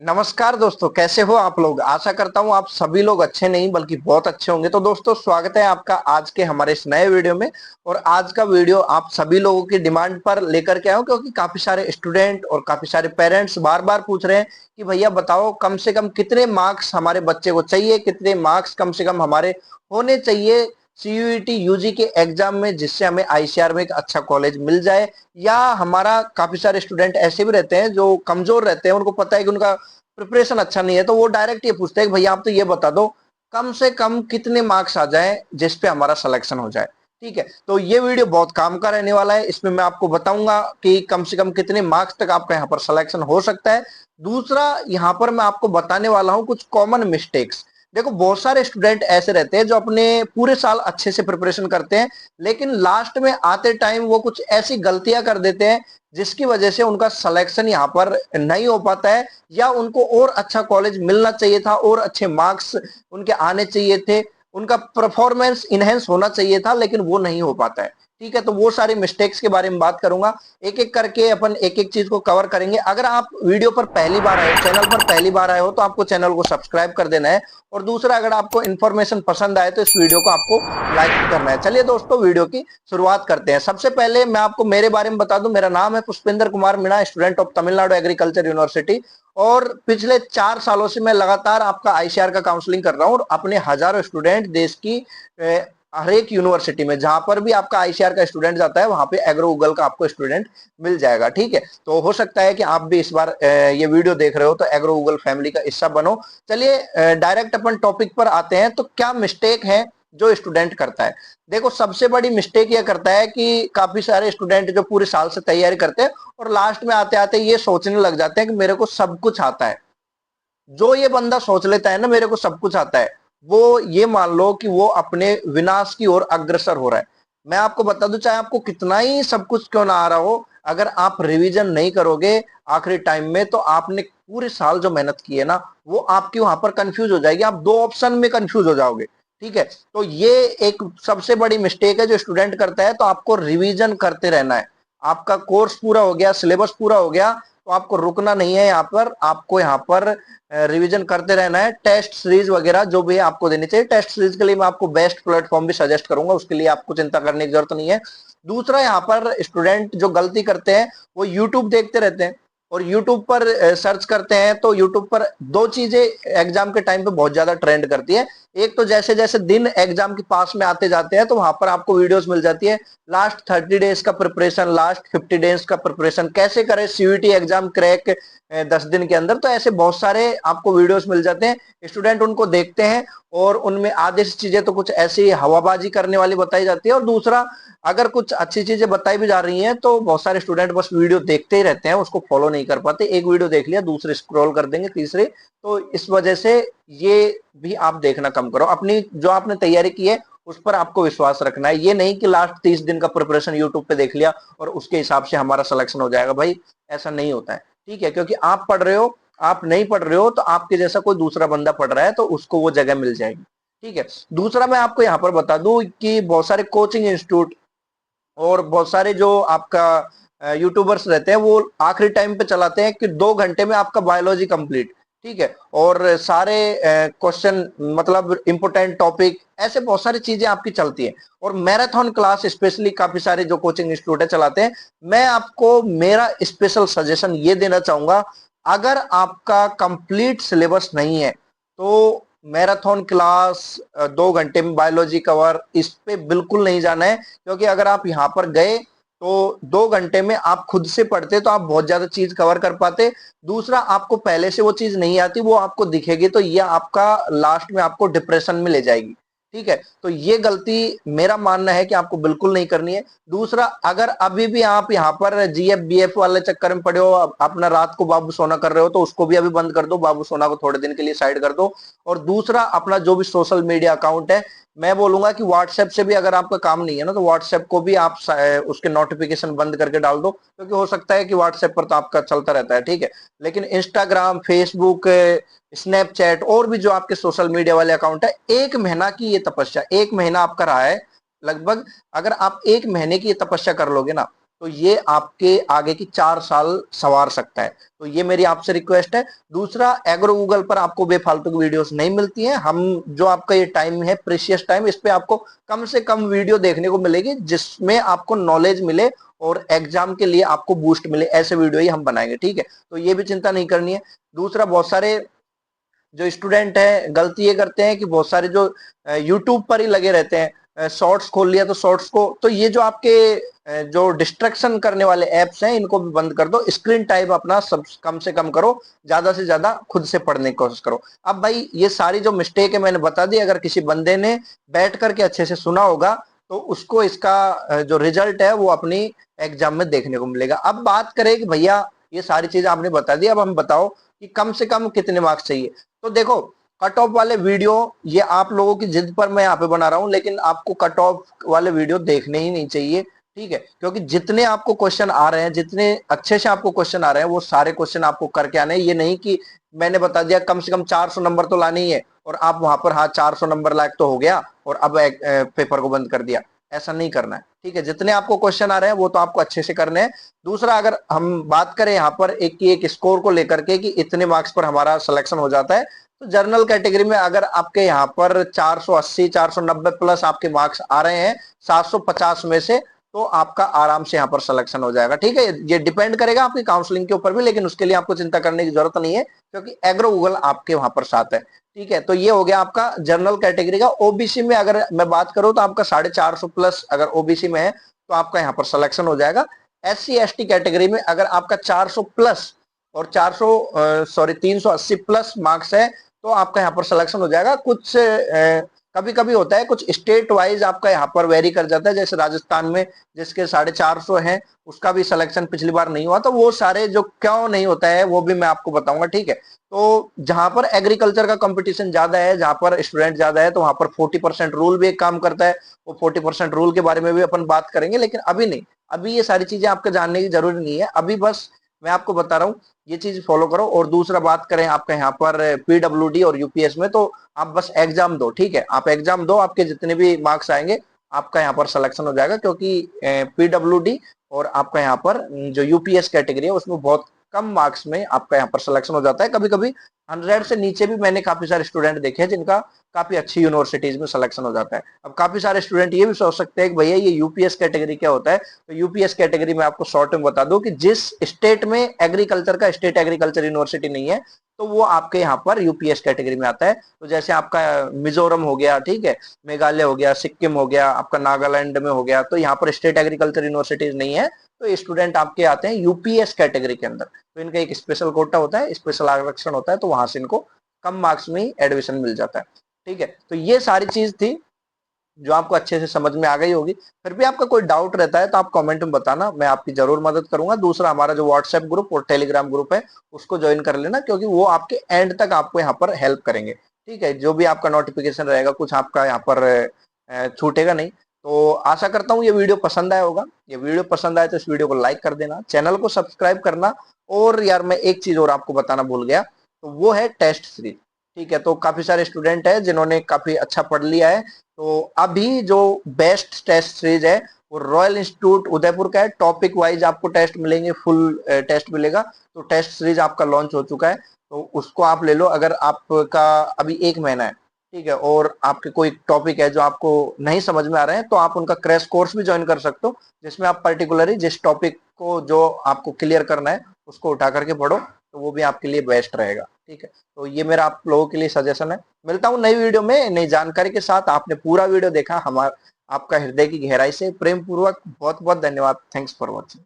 नमस्कार दोस्तों, कैसे हो आप लोग। आशा करता हूँ आप सभी लोग अच्छे नहीं बल्कि बहुत अच्छे होंगे। तो दोस्तों, स्वागत है आपका आज के हमारे इस नए वीडियो में। और आज का वीडियो आप सभी लोगों की डिमांड पर लेकर के आया हूं, क्योंकि काफी सारे स्टूडेंट और काफी सारे पेरेंट्स बार बार पूछ रहे हैं कि भैया बताओ कम से कम कितने मार्क्स हमारे बच्चे को चाहिए, कितने मार्क्स कम से कम हमारे होने चाहिए सीयूईटी यूजी के एग्जाम में, जिससे हमें आईसीआर में एक अच्छा कॉलेज मिल जाए। या हमारा काफी सारे स्टूडेंट ऐसे भी रहते हैं जो कमजोर रहते हैं, उनको पता है कि उनका प्रिपरेशन अच्छा नहीं है, तो वो डायरेक्ट ये पूछते हैं कि भैया आप तो ये बता दो कम से कम कितने मार्क्स आ जाए जिस पे हमारा सिलेक्शन हो जाए। ठीक है, तो ये वीडियो बहुत काम का रहने वाला है। इसमें मैं आपको बताऊंगा कि कम से कम कितने मार्क्स तक आपका यहाँ पर सिलेक्शन हो सकता है। दूसरा, यहाँ पर मैं आपको बताने वाला हूँ कुछ कॉमन मिस्टेक्स। देखो, बहुत सारे स्टूडेंट ऐसे रहते हैं जो अपने पूरे साल अच्छे से प्रिपरेशन करते हैं, लेकिन लास्ट में आते टाइम वो कुछ ऐसी गलतियां कर देते हैं जिसकी वजह से उनका सिलेक्शन यहाँ पर नहीं हो पाता है, या उनको और अच्छा कॉलेज मिलना चाहिए था और अच्छे मार्क्स उनके आने चाहिए थे, उनका परफॉर्मेंस इनहेंस होना चाहिए था, लेकिन वो नहीं हो पाता है। ठीक है, तो वो सारे मिस्टेक्स के बारे में बात करूंगा। एक एक करके अपन एक एक चीज को कवर करेंगे। अगर आप वीडियो पर पहली बार आए हो, चैनल पर पहली बार आए हो, तो आपको चैनल को सब्सक्राइब कर देना है। और दूसरा, अगर आपको इन्फॉर्मेशन पसंद आए तो इस वीडियो को आपको लाइक भी करना है। चलिए दोस्तों, वीडियो की शुरुआत करते हैं। सबसे पहले मैं आपको मेरे बारे में बता दूं। मेरा नाम है Pushpendra Kumar Meena, student of Tamil Nadu agriculture university. और पिछले 4 सालों से मैं लगातार आपका आईसीआर का काउंसलिंग कर रहा हूँ, और अपने हजारों स्टूडेंट देश की हर एक यूनिवर्सिटी में जहां पर भी आपका आईसीआर का स्टूडेंट जाता है वहां पे एग्रो गूगल का आपको स्टूडेंट मिल जाएगा। ठीक है, तो हो सकता है कि आप भी इस बार ये वीडियो देख रहे हो तो एग्रो गूगल फैमिली का हिस्सा बनो। चलिए डायरेक्ट अपन टॉपिक पर आते हैं। तो क्या मिस्टेक है जो स्टूडेंट करता है। देखो, सबसे बड़ी मिस्टेक यह करता है कि काफी सारे स्टूडेंट जो पूरे साल से तैयारी करते हैं और लास्ट में आते आते ये सोचने लग जाते हैं कि मेरे को सब कुछ आता है। जो ये बंदा सोच लेता है ना मेरे को सब कुछ आता है, वो ये मान लो कि वो अपने विनाश की ओर अग्रसर हो रहा है। मैं आपको बता दूं, चाहे आपको कितना ही सब कुछ क्यों ना आ रहा हो, अगर आप रिवीजन नहीं करोगे आखिरी टाइम में, तो आपने पूरे साल जो मेहनत की है ना, वो आपकी वहां पर कंफ्यूज हो जाएगी। आप दो ऑप्शन में कंफ्यूज हो जाओगे। ठीक है, तो ये एक सबसे बड़ी मिस्टेक है जो स्टूडेंट करता है। तो आपको रिवीजन करते रहना है। आपका कोर्स पूरा हो गया, सिलेबस पूरा हो गया, तो आपको रुकना नहीं है। यहाँ पर आपको यहाँ पर रिवीजन करते रहना है। टेस्ट सीरीज वगैरह जो भी है आपको देनी चाहिए। टेस्ट सीरीज के लिए मैं आपको बेस्ट प्लेटफॉर्म भी सजेस्ट करूंगा, उसके लिए आपको चिंता करने की जरूरत नहीं है। दूसरा, यहाँ पर स्टूडेंट जो गलती करते हैं वो यूट्यूब देखते रहते हैं, और यूट्यूब पर सर्च करते हैं। तो यूट्यूब पर दो चीजें एग्जाम के टाइम पे बहुत ज्यादा ट्रेंड करती है। एक तो जैसे जैसे दिन एग्जाम के पास में आते जाते हैं तो वहां पर आपको वीडियोस मिल जाती है, लास्ट 30 डेज का प्रिपरेशन, लास्ट 50 डेज का प्रिपरेशन, कैसे करें सीयूईटी एग्जाम क्रैक 10 दिन के अंदर। तो ऐसे बहुत सारे आपको वीडियोस मिल जाते हैं, स्टूडेंट उनको देखते हैं, और उनमें आधे से चीजें तो कुछ ऐसी हवाबाजी करने वाली बताई जाती है। और दूसरा, अगर कुछ अच्छी चीजें बताई भी जा रही हैं तो बहुत सारे स्टूडेंट बस वीडियो देखते ही रहते हैं, उसको फॉलो नहीं कर पाते। एक वीडियो देख लिया, दूसरे स्क्रॉल कर देंगे, तीसरे। तो इस वजह से ये भी आप देखना कम करो। अपनी जो आपने तैयारी की है उस पर आपको विश्वास रखना है। ये नहीं कि लास्ट 30 दिन का प्रिपरेशन यूट्यूब पे देख लिया और उसके हिसाब से हमारा सिलेक्शन हो जाएगा। भाई, ऐसा नहीं होता है। ठीक है, क्योंकि आप पढ़ रहे हो, आप नहीं पढ़ रहे हो तो आपके जैसा कोई दूसरा बंदा पढ़ रहा है तो उसको वो जगह मिल जाएगी। ठीक है, दूसरा मैं आपको यहाँ पर बता दूं कि बहुत सारे कोचिंग इंस्टीट्यूट और बहुत सारे जो आपका यूट्यूबर्स रहते हैं वो आखिरी टाइम पे चलाते हैं कि 2 घंटे में आपका बायोलॉजी कंप्लीट। ठीक है, और सारे क्वेश्चन, मतलब इंपोर्टेंट टॉपिक, ऐसे बहुत सारी चीजें आपकी चलती है। और मैराथन क्लास स्पेशली काफी सारे जो कोचिंग इंस्टीट्यूट है चलाते हैं। मैं आपको मेरा स्पेशल सजेशन ये देना चाहूंगा, अगर आपका कंप्लीट सिलेबस नहीं है तो मैराथन क्लास 2 घंटे में बायोलॉजी कवर, इस पे बिल्कुल नहीं जाना है। क्योंकि अगर आप यहाँ पर गए तो 2 घंटे में आप खुद से पढ़ते तो आप बहुत ज्यादा चीज कवर कर पाते। दूसरा, आपको पहले से वो चीज नहीं आती, वो आपको दिखेगी तो ये आपका लास्ट में आपको डिप्रेशन में ले जाएगी। ठीक है, तो ये गलती मेरा मानना है कि आपको बिल्कुल नहीं करनी है। दूसरा, अगर अभी भी आप यहाँ पर जीएफ बीएफ वाले चक्कर में पड़े हो, अपना रात को बाबू सोना कर रहे हो, तो उसको भी अभी बंद कर दो, बाबू सोना को थोड़े दिन के लिए साइड कर दो। और दूसरा, अपना जो भी सोशल मीडिया अकाउंट है, मैं बोलूंगा कि व्हाट्सएप से भी अगर आपका काम नहीं है ना, तो व्हाट्सएप को भी आप उसके नोटिफिकेशन बंद करके डाल दो, क्योंकि हो सकता है कि व्हाट्सएप पर तो आपका चलता रहता है। ठीक है, लेकिन इंस्टाग्राम, फेसबुक, स्नैपचैट और भी जो आपके सोशल मीडिया वाले अकाउंट है, 1 महीना की ये तपस्या, 1 महीना आपका रहा है लगभग, अगर आप 1 महीने की ये तपस्या कर लोगे ना, तो ये आपके आगे की 4 साल संवार सकता है। तो ये मेरी आपसे रिक्वेस्ट है। दूसरा, एग्रो गूगल पर आपको बेफालतू की वीडियोस नहीं मिलती हैं। हम जो आपका ये टाइम है, प्रीशियस टाइम, इस पे आपको कम से कम वीडियो देखने को मिलेगी जिसमें आपको नॉलेज मिले और एग्जाम के लिए आपको बूस्ट मिले, ऐसे वीडियो ही हम बनाएंगे, ठीक है। तो ये भी चिंता नहीं करनी है। दूसरा, बहुत सारे जो स्टूडेंट है गलती ये करते हैं कि बहुत सारे जो यूट्यूब पर ही लगे रहते हैं, शॉर्ट्स खोल लिया तो शॉर्ट्स को, तो ये जो आपके जो डिस्ट्रक्शन करने वाले एप्स हैं इनको भी बंद कर दो। स्क्रीन टाइम अपना सब कम से कम करो, ज्यादा से ज्यादा खुद से पढ़ने की कोशिश करो। अब भाई ये सारी जो मिस्टेक है मैंने बता दी, अगर किसी बंदे ने बैठ करके अच्छे से सुना होगा तो उसको इसका जो रिजल्ट है वो अपनी एग्जाम में देखने को मिलेगा। अब बात करें कि भैया ये सारी चीजें आपने बता दी, अब हम बताओ कि कम से कम कितने मार्क्स चाहिए। तो देखो, कट ऑफ वाले वीडियो ये आप लोगों की जिद पर मैं यहाँ पे बना रहा हूँ, लेकिन आपको कट ऑफ वाले वीडियो देखने ही नहीं चाहिए, ठीक है। क्योंकि जितने आपको क्वेश्चन आ रहे हैं, जितने अच्छे से आपको क्वेश्चन आ रहे हैं, वो सारे क्वेश्चन आपको करके आने हैं। ये नहीं कि मैंने बता दिया कम से कम 400 नंबर तो लाने ही है और आप वहां पर हाँ 400 नंबर लायक तो हो गया और अब पेपर को बंद कर दिया, ऐसा नहीं करना है, ठीक है। जितने आपको क्वेश्चन आ रहे हैं वो तो आपको अच्छे से करने हैं। दूसरा, अगर हम बात करें यहाँ पर एक स्कोर को लेकर के कि इतने मार्क्स पर हमारा सिलेक्शन हो जाता है, तो जनरल कैटेगरी में अगर आपके यहाँ पर 480 490 प्लस आपके मार्क्स आ रहे हैं 750 में से, तो आपका आराम से यहाँ पर सिलेक्शन हो जाएगा, ठीक है। ये डिपेंड करेगा आपकी काउंसलिंग के ऊपर भी, लेकिन उसके लिए आपको चिंता करने की जरूरत नहीं है क्योंकि एग्रो गूगल आपके वहां पर साथ है, ठीक है। तो ये हो गया आपका जनरल कैटेगरी का। ओबीसी में अगर मैं बात करूं तो आपका 450 प्लस अगर ओबीसी में है तो आपका यहाँ पर सिलेक्शन हो जाएगा। SC ST कैटेगरी में अगर आपका 400 प्लस और 380 प्लस मार्क्स है तो आपका यहाँ पर सिलेक्शन हो जाएगा। कुछ कभी कभी होता है, कुछ स्टेट वाइज आपका यहाँ पर वेरी कर जाता है, जैसे राजस्थान में जिसके 450 है उसका भी सिलेक्शन पिछली बार नहीं हुआ, तो वो सारे जो क्यों नहीं होता है वो भी मैं आपको बताऊंगा, ठीक है। तो जहां पर एग्रीकल्चर का कंपटीशन ज्यादा है, जहां पर स्टूडेंट ज्यादा है, तो वहां पर 40% रूल भी एक काम करता है। वो 40% रूल के बारे में भी अपन बात करेंगे, लेकिन अभी नहीं। अभी ये सारी चीजें आपको जानने की जरूरी नहीं है, अभी बस मैं आपको बता रहा हूँ ये चीज फॉलो करो। और दूसरा, बात करें आपका यहाँ पर PWD और यूपीएस में, तो आप बस एग्जाम दो, ठीक है। आप एग्जाम दो, आपके जितने भी मार्क्स आएंगे आपका यहाँ पर सिलेक्शन हो जाएगा। क्योंकि PWD और आपका यहाँ पर जो यूपीएस कैटेगरी है उसमें बहुत कम मार्क्स में आपका यहाँ पर सिलेक्शन हो जाता है। कभी कभी 100 से नीचे भी मैंने काफी सारे स्टूडेंट देखे हैं जिनका काफी अच्छी यूनिवर्सिटीज में सिलेक्शन हो जाता है। अब काफी सारे स्टूडेंट ये भी सोच सकते हैं कि भैया ये यूपीएस कैटेगरी क्या होता है। तो यूपीएस कैटेगरी में आपको शॉर्ट में बता दूं कि जिस स्टेट में एग्रीकल्चर का स्टेट एग्रीकल्चर यूनिवर्सिटी नहीं है तो वो आपके यहाँ पर यूपीएस कैटेगरी में आता है। तो जैसे आपका मिजोरम हो गया, ठीक है, मेघालय हो गया, सिक्किम हो गया, आपका नागालैंड में हो गया, तो यहाँ पर स्टेट एग्रीकल्चर यूनिवर्सिटीज नहीं है, तो स्टूडेंट आपके आते हैं यूपीएस कैटेगरी के अंदर। तो इनका एक स्पेशल कोटा होता है, स्पेशल आरक्षण होता है, तो वहां से इनको कम मार्क्स में ही एडमिशन मिल जाता है, ठीक है। तो ये सारी चीज थी जो आपको अच्छे से समझ में आ गई होगी। फिर भी आपका कोई डाउट रहता है तो आप कमेंट में बताना, मैं आपकी जरूर मदद करूंगा। दूसरा, हमारा जो व्हाट्सएप ग्रुप और टेलीग्राम ग्रुप है उसको ज्वाइन कर लेना, क्योंकि वो आपके एंड तक आपको यहाँ पर हेल्प करेंगे, ठीक है। जो भी आपका नोटिफिकेशन रहेगा कुछ आपका यहाँ पर छूटेगा नहीं। तो आशा करता हूँ ये वीडियो पसंद आया होगा। ये वीडियो पसंद आए तो इस वीडियो को लाइक कर देना, चैनल को सब्सक्राइब करना। और यार मैं एक चीज और आपको बताना भूल गया, तो वो है टेस्ट सीरीज, ठीक है। तो काफी सारे स्टूडेंट है जिन्होंने काफी अच्छा पढ़ लिया है, तो अभी जो बेस्ट टेस्ट सीरीज है वो रॉयल इंस्टीट्यूट उदयपुर का है। टॉपिक वाइज आपको टेस्ट मिलेंगे, फुल टेस्ट मिलेगा। तो टेस्ट सीरीज आपका लॉन्च हो चुका है, तो उसको आप ले लो। अगर आपका अभी 1 महीना है, ठीक है, और आपके कोई टॉपिक है जो आपको नहीं समझ में आ रहे हैं, तो आप उनका क्रैश कोर्स भी ज्वाइन कर सकते हो, जिसमें आप पर्टिकुलरली जिस टॉपिक को जो आपको क्लियर करना है उसको उठा करके पढ़ो, तो वो भी आपके लिए बेस्ट रहेगा, ठीक है। तो ये मेरा आप लोगों के लिए सजेशन है। मिलता हूँ नई वीडियो में नई जानकारी के साथ। आपने पूरा वीडियो देखा, हमारा आपका हृदय की गहराई से प्रेम पूर्वक बहुत बहुत धन्यवाद। Thanks for watching.